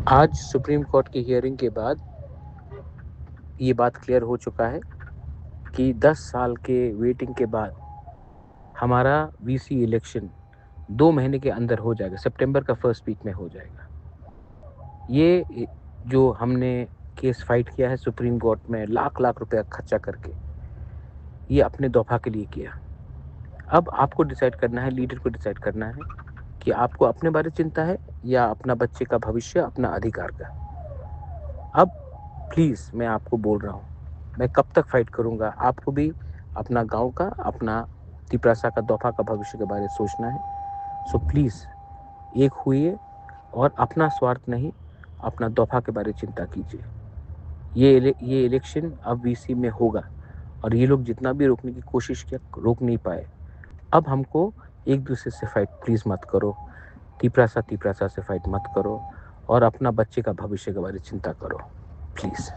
आज supreme court की hearing के बाद ये बात क्लियर हो चुका है कि 10 साल के वेटिंग के बाद हमारा वीसी इलेक्शन 2 महीने के अंदर हो जाएगा, सितंबर का फर्स्ट वीक में हो जाएगा। ये जो हमने केस फाइट किया है सुप्रीम कोर्ट में लाख लाख रुपया खर्चा करके, ये अपने दफा के लिए किया। अब आपको डिसाइड करना है, लीडर को डिसाइड करना है कि आपको अपने बारे में चिंता है या अपना बच्चे का भविष्य, अपना अधिकार का। अब प्लीज़ मैं आपको बोल रहा हूँ, मैं कब तक फाइट करूँगा, आपको भी अपना गांव का, अपना तिपरासा का, दफा का भविष्य के बारे में सोचना है। सो प्लीज़ एक हुइए और अपना स्वार्थ नहीं, अपना दफा के बारे में चिंता कीजिए। ये इलेक्शन अब वीसी में होगा और ये लोग जितना भी रोकने की कोशिश किया, रोक नहीं पाए। अब हमको एक दूसरे से फाइट प्लीज़ मत करो, तिपरासा से फाइट मत करो और अपना बच्चे का भविष्य के बारे में चिंता करो प्लीज़।